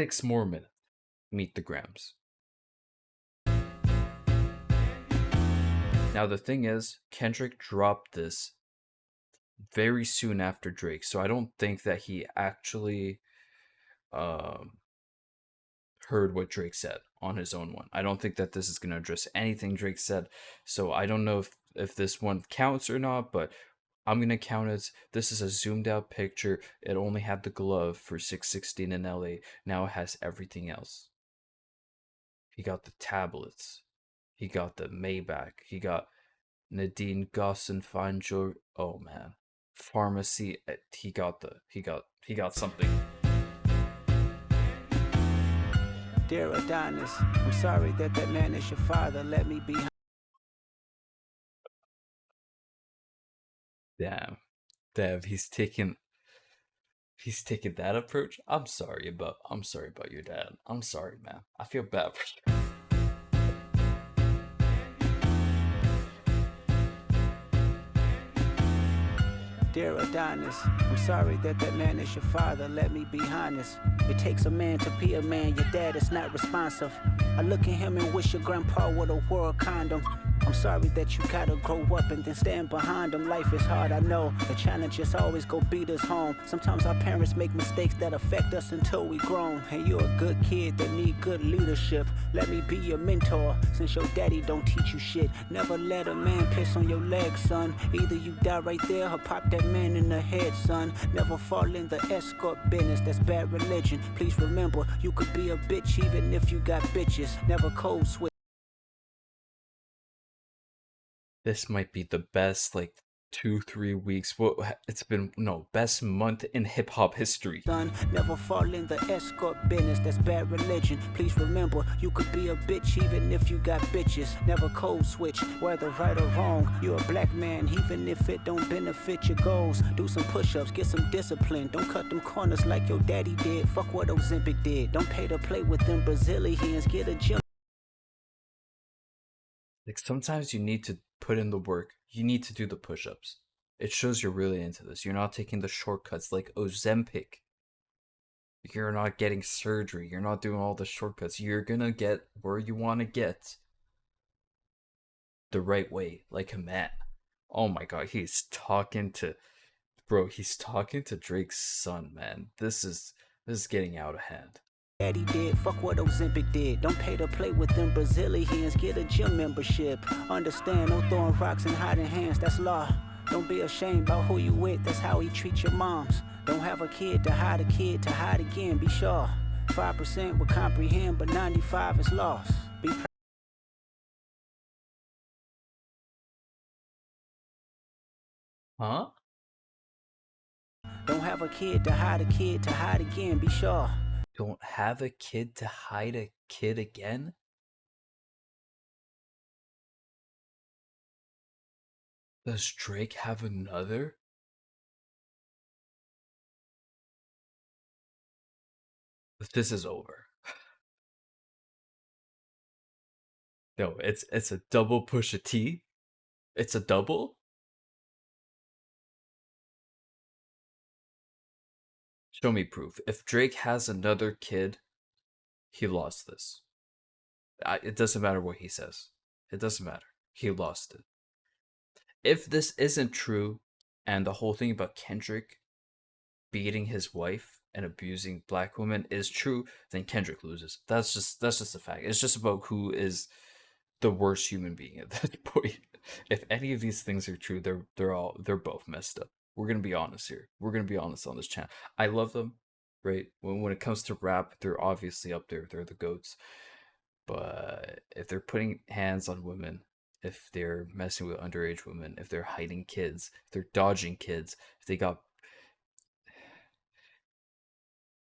6 more minutes. Meet the Grams. Now the thing is, Kendrick dropped this very soon after Drake, so I don't think that he actually heard what Drake said on his own one. I don't think that this is going to address anything Drake said, so I don't know if this one counts or not, but I'm going to count it. This is a zoomed out picture. It only had the glove for 616 in LA. Now it has everything else. He got the tablets. He got the Maybach. He got Nadine Gosson Fine Jewelry. Oh man. Pharmacy. He got something. Dear Adonis, I'm sorry that man is your father. Let me be. Damn, he's taking that approach. I'm sorry about your dad. I'm sorry, man. I feel bad for you. Dear Adonis, I'm sorry that man is your father. Let me be honest. It takes a man to be a man. Your dad is not responsive. I look at him and wish your grandpa would have wore a condom. I'm sorry that you gotta grow up and then stand behind them. Life is hard, I know. The challenges always go beat us home. Sometimes our parents make mistakes that affect us until we grown. And you're a good kid that need good leadership. Let me be your mentor, since your daddy don't teach you shit. Never let a man piss on your leg, son. Either you die right there or pop that man in the head, son. Never fall in the escort business, that's bad religion. Please remember, you could be a bitch even if you got bitches. Never code switch. This might be the best, 2-3 weeks. Well, it's been best month in hip hop history. Son, never fall in the escort business, that's bad religion. Please remember, you could be a bitch even if you got bitches. Never code switch, whether right or wrong. You're a black man, even if it don't benefit your goals. Do some push-ups, get some discipline. Don't cut them corners like your daddy did. Fuck what Ozempic did. Don't pay to play with them Brazilians. Get a gym. Sometimes you need to put in the work. You need to do the push-ups. It shows you're really into this. You're not taking the shortcuts like Ozempic. You're not getting surgery. You're not doing all the shortcuts. You're gonna get where you want to get the right way, like a man. Oh my god, he's talking to Drake's son, man. This is getting out of hand. Daddy did, fuck what Ozempic did. Don't pay to play with them Brazilians, get a gym membership. Understand, no throwing rocks and hiding hands, that's law. Don't be ashamed about who you with, that's how he treat your moms. Don't have a kid to hide again, be sure. 5% will comprehend, but 95 is lost. Be proud. Huh? Don't have a kid to hide again, be sure. Don't have a kid to hide a kid again? Does Drake have another? This is over. No, it's a double Pusha T. It's a double? Show me proof. If Drake has another kid, he lost this. It doesn't matter what he says. It doesn't matter. He lost it. If this isn't true, and the whole thing about Kendrick beating his wife and abusing black women is true, then Kendrick loses. That's just a fact. It's just about who is the worst human being at that point. If any of these things are true, they're both messed up. We're gonna be honest here. We're gonna be honest on this channel. I love them, right? When it comes to rap, they're obviously up there. They're the GOATs. But if they're putting hands on women, if they're messing with underage women, if they're hiding kids, if they're dodging kids, if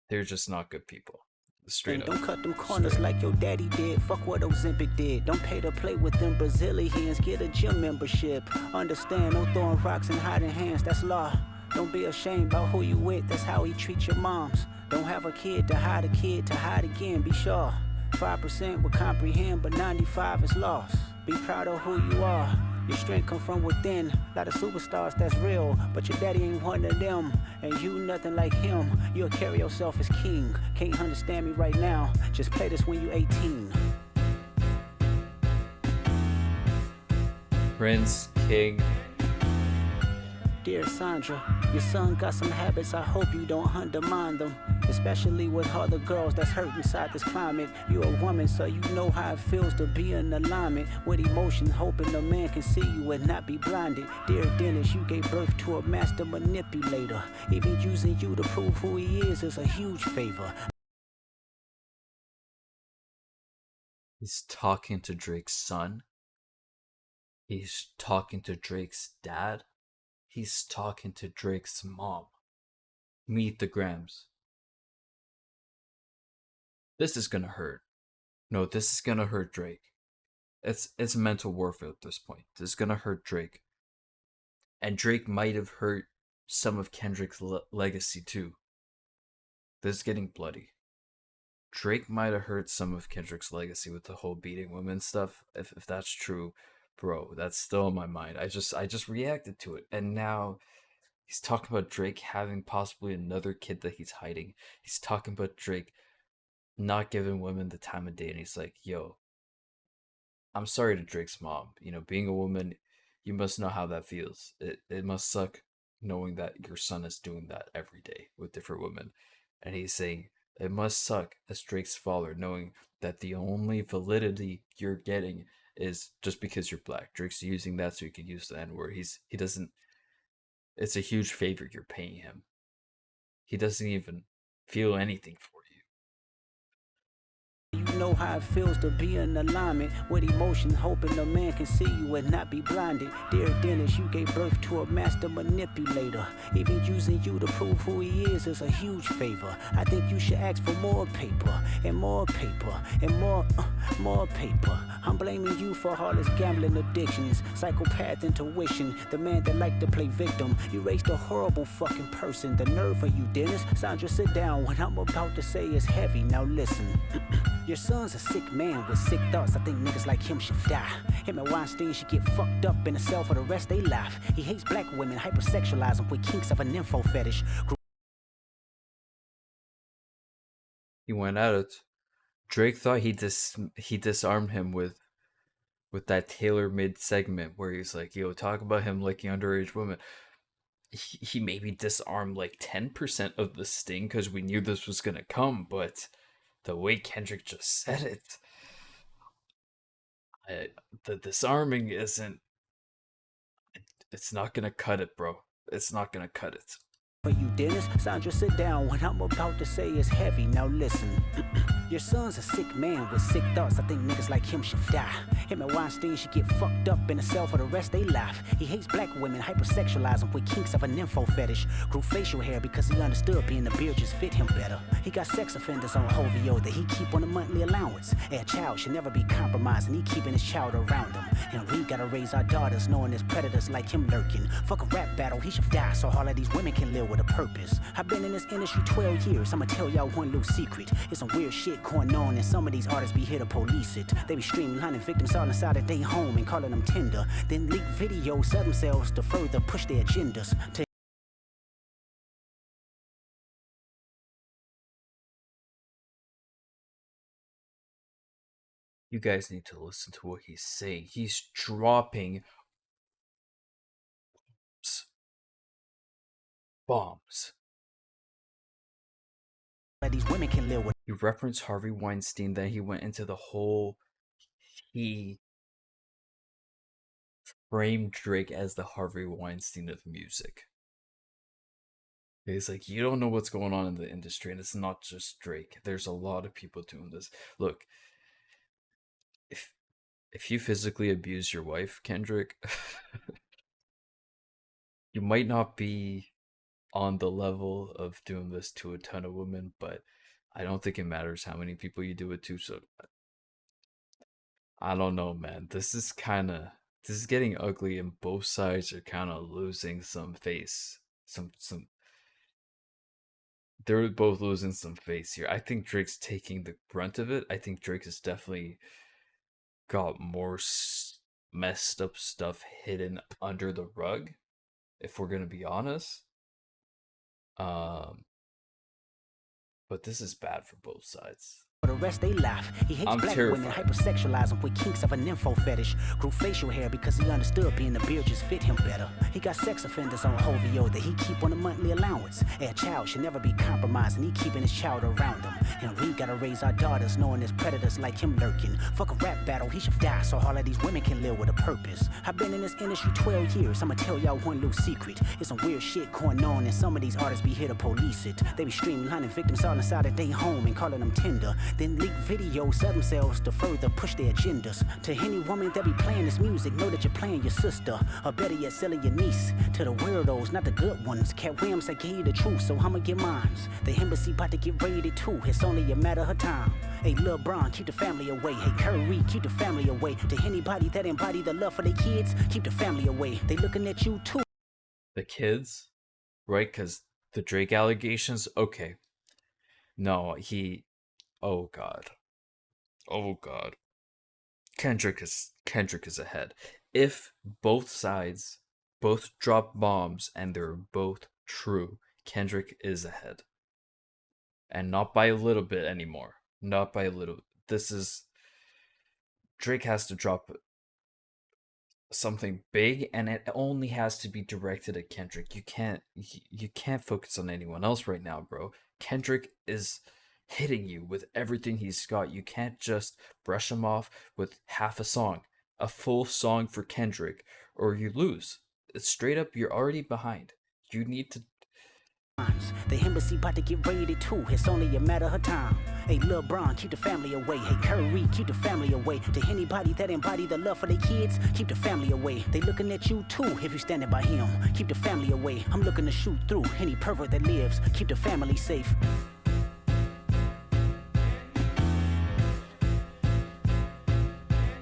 they're just not good people. Straight up. Don't cut them corners like your daddy did. Fuck what Ozempic did. Don't pay to play with them Brazilians, get a gym membership. Understand, no throwing rocks and hiding hands, that's law. Don't be ashamed about who you with, that's how he treat your moms. Don't have a kid to hide again, be sure. 5% will comprehend, but 95 is lost. Be proud of who you are. Your strength come from within. Lot of superstars that's real, but your daddy ain't one of them. And you nothing like him. You'll carry yourself as king. Can't understand me right now. Just play this when you 18. Prince, King. Dear Sandra, your son got some habits, I hope you don't undermine them. Especially with all the girls that's hurt inside this climate. You a woman, so you know how it feels to be in alignment with emotion, hoping a man can see you and not be blinded. Dear Dennis, you gave birth to a master manipulator. Even using you to prove who he is a huge favor. He's talking to Drake's son. He's talking to Drake's dad. He's talking to Drake's mom. Meet the Grams. This is gonna hurt. No, this is gonna hurt Drake. It's mental warfare at this point. This is gonna hurt Drake. And Drake might have hurt some of Kendrick's legacy too. This is getting bloody. Drake might have hurt some of Kendrick's legacy with the whole beating women stuff. If that's true, bro, that's still in my mind. I just reacted to it, and now he's talking about Drake having possibly another kid that he's hiding. He's talking about Drake not giving women the time of day, and he's like, yo, I'm sorry to Drake's mom. You know, being a woman, you must know how that feels. It must suck knowing that your son is doing that every day with different women. And he's saying it must suck as Drake's father knowing that the only validity you're getting is just because you're black. Drake's using that so he can use the N-word. He doesn't. It's a huge favor you're paying him. He doesn't even feel anything for you. You know how it feels to be in alignment with emotion, hoping a man can see you and not be blinded. Dear Dennis, you gave birth to a master manipulator. Even using you to prove who he is a huge favor. I think you should ask for more paper and more paper and more paper. I'm blaming you for all his gambling addictions, psychopath intuition, the man that liked to play victim. You raised a horrible fucking person. The nerve of you, Dennis. Sandra, sit down. What I'm about to say is heavy. Now listen. Your son's a sick man with sick thoughts. I think niggas like him should die. Him and Weinstein should get fucked up in a cell for the rest of their life. He hates black women, hypersexualize them with kinks of a nympho fetish. He went at it. Drake thought he disarmed him with that tailor-made segment where he's like, yo, talk about him liking underage women. He maybe disarmed like 10% of the sting because we knew this was gonna come, but the way Kendrick just said it, the disarming isn't. It's not gonna cut it, bro. It's not gonna cut it. For you, Dennis, Sandra, sit down. What I'm about to say is heavy. Now listen. Your son's a sick man with sick thoughts. I think niggas like him should die. Him and Weinstein should get fucked up in a cell for the rest of their life. He hates black women, hypersexualize them with kinks of a nympho fetish. Grew facial hair because he understood being a beard just fit him better. He got sex offenders on OVO that he keep on a monthly allowance. A child should never be compromised, and he keeping his child around him. And we gotta raise our daughters knowing there's predators like him lurking. Fuck a rap battle, he should die so all of these women can live with a purpose. I've been in this industry 12 years. I'ma tell y'all one little secret. It's some weird shit going on, and some of these artists be here to police it. They be streaming hunting victims all inside of their home and calling them tender. Then leak videos of themselves to further push their agendas. You guys need to listen to what he's saying. He's dropping bombs. These women can live with. You reference Harvey Weinstein, then he went into the whole. He framed Drake as the Harvey Weinstein of music. He's like, you don't know what's going on in the industry, and it's not just Drake. There's a lot of people doing this. Look, if you physically abuse your wife, Kendrick, you might not be on the level of doing this to a ton of women, but I don't think it matters how many people you do it to. So I don't know, man. This is getting ugly, and both sides are kind of losing some face. Some they're both losing some face here. I think Drake's taking the brunt of it. I think Drake has definitely got messed up stuff hidden under the rug, if we're gonna be honest. Um, but this is bad for both sides. For the rest they laugh. He hates I'm black terrified. women, hypersexualize them with kinks of a nympho fetish. Grew facial hair because he understood being a beard just fit him better. He got sex offenders on Hovio that he keep on a monthly allowance. A child should never be compromised, and he keeping his child around him. And we gotta raise our daughters knowing there's predators like him lurking. Fuck a rap battle, he should die so all of these women can live with a purpose. I've been in this industry 12 years, I'ma tell y'all one little secret. It's some weird shit going on, and some of these artists be here to police it. They be streaming hunting victims all inside of their home and calling them tender. Then leak videos of themselves to further push their agendas. To any woman that be playing this music, know that you're playing your sister, or better yet, selling your niece. To the weirdos, not the good ones. Cat Williams, I gave you the truth, so I'ma get mines. The embassy about to get raided too, it's only a matter of time. Hey, Lil Bron, keep the family away. Hey, Curry, keep the family away. To anybody that embody the love for their kids, keep the family away. They looking at you too. The kids, right? Because the Drake allegations, okay. No, oh god. Oh god. Kendrick is ahead. If both sides both drop bombs and they're both true, Kendrick is ahead. And not by a little bit anymore. Not by a little. This is Drake has to drop something big, and it only has to be directed at Kendrick. You can't focus on anyone else right now, bro. Kendrick is hitting you with everything he's got. You can't just brush him off with half a song. A full song for Kendrick, or you lose. It's straight up, you're already behind. You need to. The embassy about to get raided too, it's only a matter of time. Hey, Lil Bron, keep the family away. Hey, Curry, keep the family away. To anybody that embody the love for their kids, keep the family away. They looking at you too, if you standing by him. Keep the family away. I'm looking to shoot through any pervert that lives. Keep the family safe.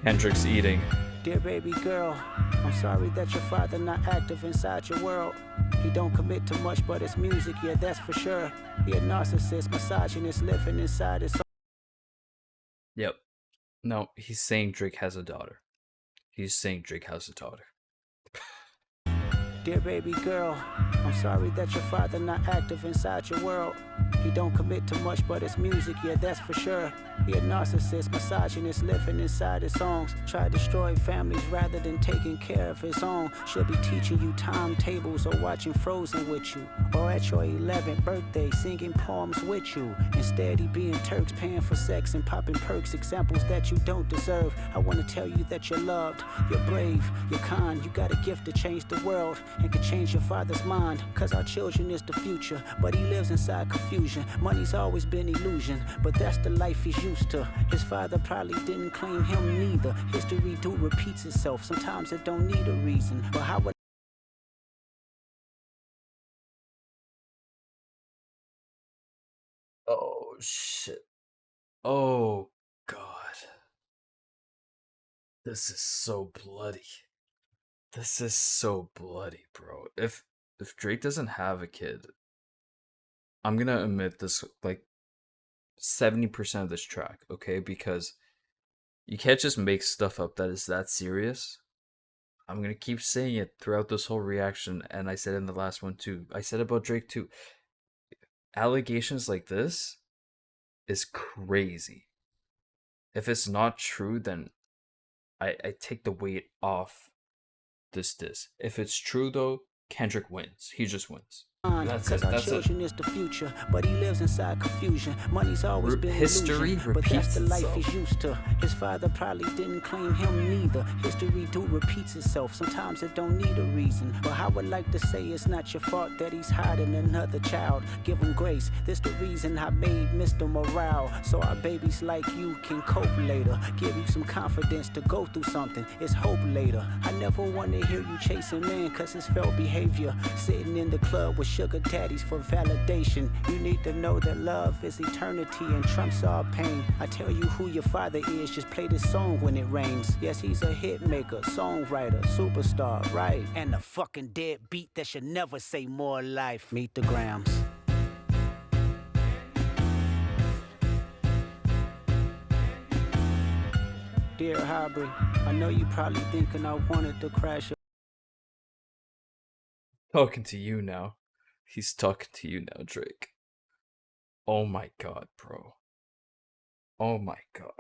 Kendrick's eating. Dear baby girl, I'm sorry that your father not active inside your world. He don't commit to much but it's music, yeah, that's for sure. He a narcissist, misogynist, living inside his soul. Yep. No, he's saying Drake has a daughter. He's saying Drake has a daughter. Dear baby girl, I'm sorry that your father not active inside your world. He don't commit to much but it's music, yeah, that's for sure. He a narcissist, misogynist, living inside his songs. Try to destroy families rather than taking care of his own. Should be teaching you timetables or watching Frozen with you. Or at your 11th birthday singing poems with you. Instead he being Turks paying for sex and popping perks, examples that you don't deserve. I want to tell you that you're loved, you're brave, you're kind. You got a gift to change the world and can change your father's mind. Cause our children is the future, but he lives inside confusion. Money's always been illusion, but that's the life he's used to. His father probably didn't claim him neither. History do repeats itself, sometimes it don't need a reason. But how would Oh shit. Oh god. This is so bloody. This is so bloody, bro. If Drake doesn't have a kid, I'm gonna omit this like 70% of this track, okay? Because you can't just make stuff up that is that serious. I'm gonna keep saying it throughout this whole reaction, and I said in the last one too. I said about Drake too. Allegations like this is crazy. If it's not true, then I take the weight off this. If it's true though, Kendrick wins. He just wins. That's Cause it. our That's children it. is the future, but he lives inside confusion. Money's always been History illusion, but that's repeats the life itself. he's used to. His father probably didn't claim him neither. History do repeats itself, sometimes it don't need a reason. But I would like to say it's not your fault that he's hiding another child. Give him grace, this the reason I made Mr. Morale, so our babies like you can cope later. Give you some confidence to go through something, it's hope later. I never want to hear you chasing man cause it's felt behavior. Sitting in the club with sugar daddies for validation. You need to know that love is eternity and trumps all pain. I tell you who your father is, just play this song when it rains. Yes, he's a hit maker, songwriter, superstar, right? And a fucking dead beat that should never say more life. Meet the Grams. Dear Hybrid, I know you probably thinking I wanted to crash your Talking to you now. He's talking to you now, Drake. Oh my god, bro. Oh my god.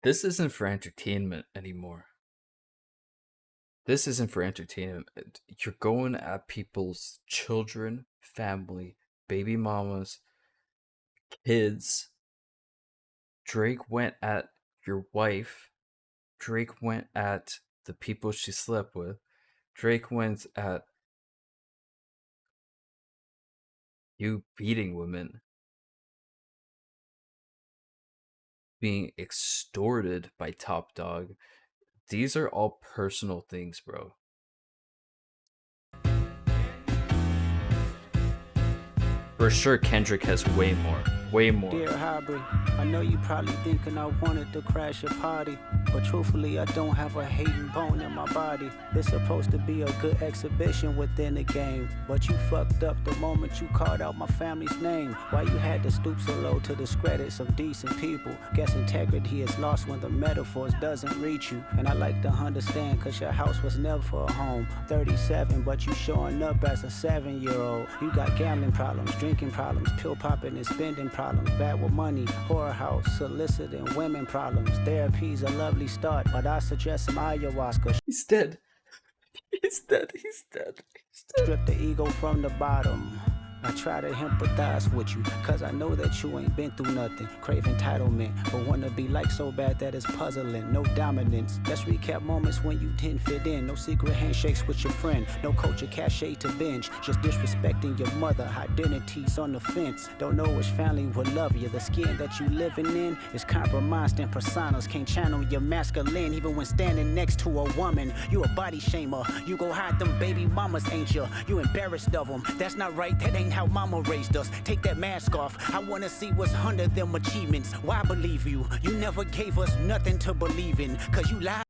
This isn't for entertainment anymore. This isn't for entertainment. You're going at people's children, family, baby mamas, kids. Drake went at your wife. Drake went at the people she slept with. Drake went at you beating women, being extorted by Top Dog. These are all personal things, bro. For sure, Kendrick has way more. Way more. Dear Hybrid, I know you probably thinking I wanted to crash your party, but truthfully I don't have a hating bone in my body. This supposed to be a good exhibition within the game, but you fucked up the moment you called out my family's name. Why you had to stoop so low to discredit some decent people? Guess integrity is lost when the metaphors doesn't reach you. And I like to understand cause your house was never a home. 37 but you showing up as a 7-year-old. You got gambling problems, drinking problems, pill popping and spending problems, bad with money, whorehouse, soliciting women problems. Therapy's a lovely start, but I suggest some ayahuasca. He's dead. He's dead. He's dead. He's dead. Strip the ego from the bottom. I try to empathize with you, cause I know that you ain't been through nothing. Crave entitlement, but wanna be like so bad that it's puzzling. No dominance. Let's recap moments when you didn't fit in. No secret handshakes with your friend. No culture cachet to binge. Just disrespecting your mother. Identities on the fence. Don't know which family will love you. The skin that you living in is compromised in personas. Can't channel your masculine even when standing next to a woman. You a body shamer. You go hide them baby mamas, ain't you? You embarrassed of them. That's not right. That ain't how mama raised us. Take that mask off. I wanna see what's under them achievements. Why believe you? You never gave us nothing to believe in, cause you lied.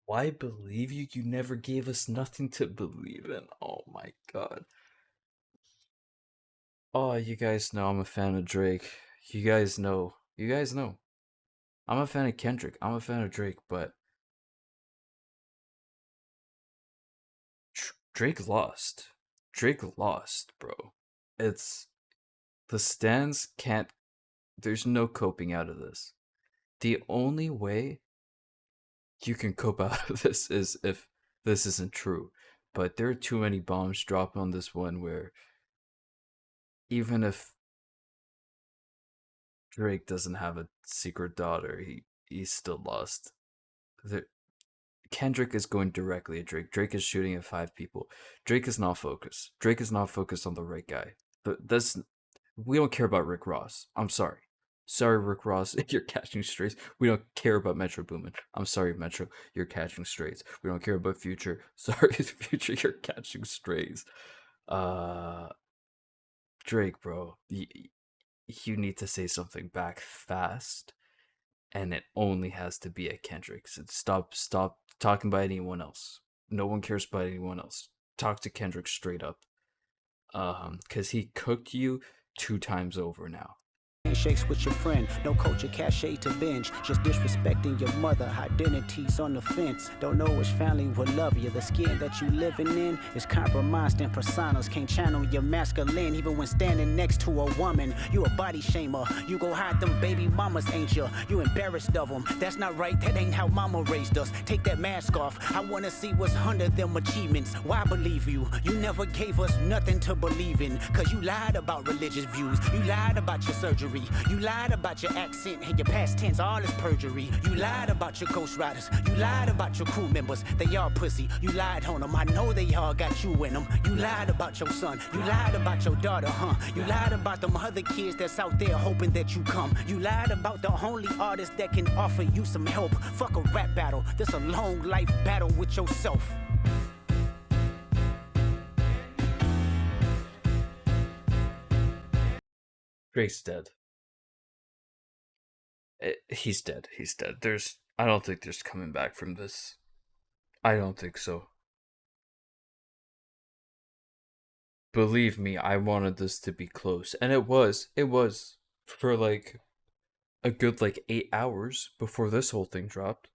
Why believe you? You never gave us nothing to believe in. Oh my god. Oh, you guys know I'm a fan of Drake. You guys know. You guys know. I'm a fan of Kendrick. I'm a fan of Drake, but Drake lost. Drake lost, bro. It's the stands can't. There's no coping out of this. The only way you can cope out of this is if this isn't true. But there are too many bombs dropped on this one where even if Drake doesn't have a secret daughter, he's still lost. The, Kendrick is going directly at Drake. Drake is shooting at 5 people. Drake is not focused. Drake is not focused on the right guy. But that's we don't care about Rick Ross. I'm sorry. Sorry, Rick Ross, you're catching strays. We don't care about Metro Boomin. I'm sorry, Metro, you're catching strays. We don't care about Future. Sorry, Future, you're catching strays. Drake, bro, you need to say something back fast, and it only has to be at Kendrick. So stop talking about anyone else. No one cares about anyone else. Talk to Kendrick straight up. Cause he cooked you 2 times over now. Handshakes with your friend, no culture cachet to binge. Just disrespecting your mother, identities on the fence. Don't know which family will love you. The skin that you living in is compromised in personas. Can't channel your masculine even when standing next to a woman. You a body shamer. You go hide them baby mamas, ain't you? You embarrassed of them. That's not right. That ain't how mama raised us. Take that mask off. I wanna see what's under them achievements. Why believe you? You never gave us nothing to believe in, cause you lied about religious views. You lied about your surgery. You lied about your accent and your past tense, all is perjury. You lied about your ghostwriters. You lied about your crew members. They all pussy. You lied on them. I know they all got you in them. You lied about your son. You lied about your daughter, huh? You lied about them other kids that's out there hoping that you come. You lied about the only artist that can offer you some help. Fuck a rap battle. This a long life battle with yourself. Drake's dead. He's dead. He's dead. I don't think there's coming back from this. I don't think so. believe me, I wanted this to be close, and it was. It was for like a good like 8 hours before this whole thing dropped.